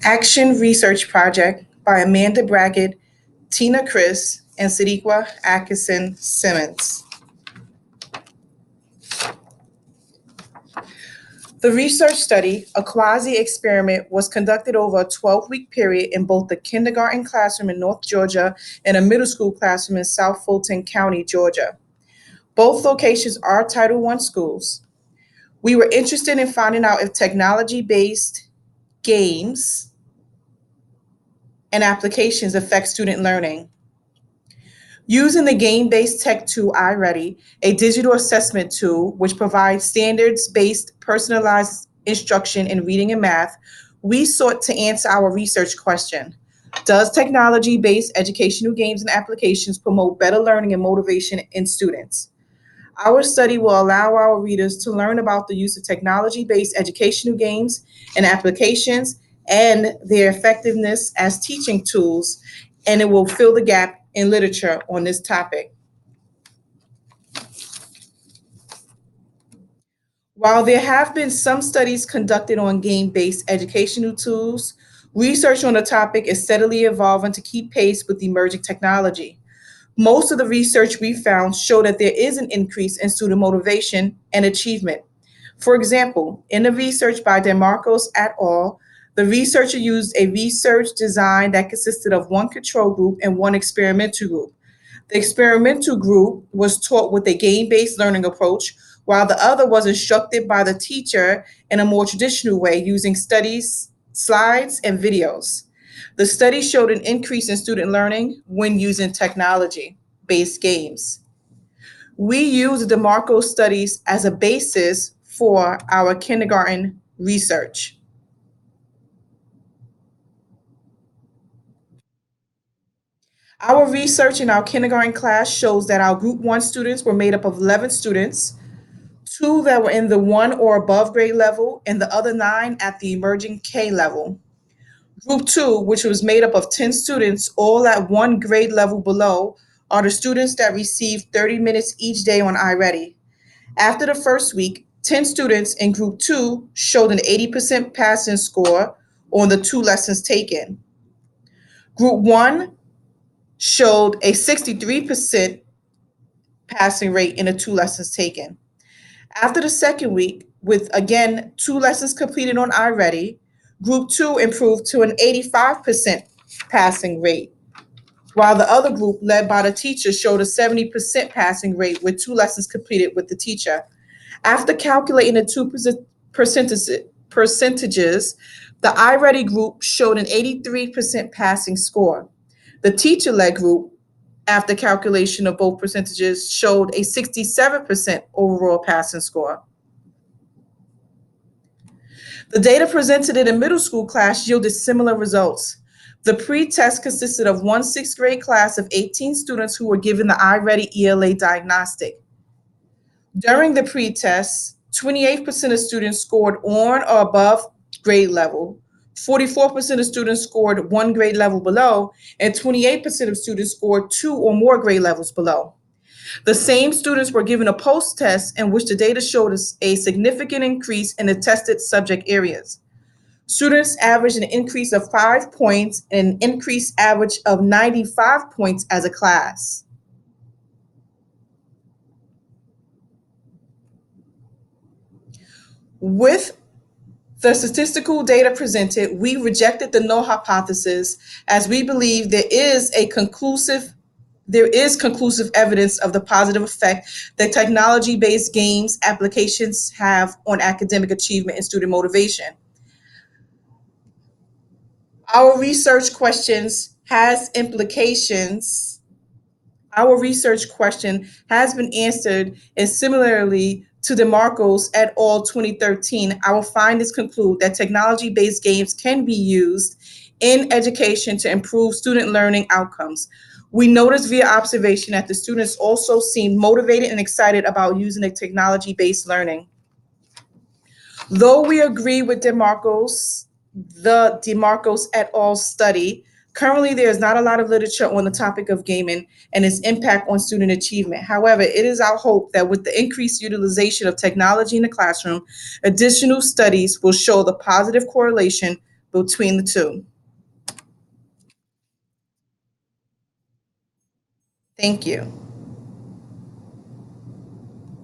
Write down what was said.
Action Research Project by Amanda Brackett, Tina Criss, and Sadiqa Atkinson Simmons. The research study, a quasi-experiment, was conducted over a 12-week period in both the kindergarten classroom in North Georgia and a middle school classroom in South Fulton County, Georgia. Both locations are Title I schools. We were interested in finding out if technology-based games and applications affect student learning. Using the game-based tech tool iReady, a digital assessment tool which provides standards-based personalized instruction in reading and math, we sought to answer our research question. Does technology-based educational games and applications promote better learning and motivation in students? Our study will allow our readers to learn about the use of technology-based educational games and applications and their effectiveness as teaching tools, and it will fill the gap in literature on this topic. While there have been some studies conducted on game-based educational tools, research on the topic is steadily evolving to keep pace with emerging technology. Most of the research we found show that there is an increase in student motivation and achievement. For example, in the research by DeMarcos et al., the researcher used a research design that consisted of one control group and one experimental group. The experimental group was taught with a game-based learning approach, while the other was instructed by the teacher in a more traditional way using studies, slides, and videos. The study showed an increase in student learning when using technology-based games. We use the DeMarco studies as a basis for our kindergarten research. Our research in our kindergarten class shows that our group one students were made up of 11 students, two that were in the one or above grade level, and the other nine at the emerging K level. Group two, which was made up of 10 students, all at one grade level below, are the students that received 30 minutes each day on iReady. After the first week, 10 students in group two showed an 80% passing score on the two lessons taken. Group one showed a 63% passing rate in the two lessons taken. After the second week, with again two lessons completed on iReady, group two improved to an 85% passing rate, while the other group, led by the teacher, showed a 70% passing rate with two lessons completed with the teacher. After calculating the two percentages, the iReady group showed an 83% passing score. The teacher led group, after calculation of both percentages, showed a 67% overall passing score. The data presented in the middle school class yielded similar results. The pre-test consisted of one sixth grade class of 18 students who were given the iReady ELA diagnostic. During the pre-test, 28% of students scored on or above grade level, 44% of students scored one grade level below, and 28% of students scored two or more grade levels below. The same students were given a post-test in which the data showed a significant increase in the tested subject areas. Students averaged an increase of 5 points and an increased average of 95 points as a class. With the statistical data presented, we rejected the null hypothesis as we believe there is conclusive evidence of the positive effect that technology-based games applications have on academic achievement and student motivation. Our research questions has implications. Our research question has been answered, and similarly to DeMarcos et al. 2013, our findings conclude that technology-based games can be used in education to improve student learning outcomes. We noticed via observation that the students also seemed motivated and excited about using the technology-based learning. Though we agree with the DeMarcos et al. Study, currently there is not a lot of literature on the topic of gaming and its impact on student achievement. However, it is our hope that with the increased utilization of technology in the classroom, additional studies will show the positive correlation between the two. Thank you.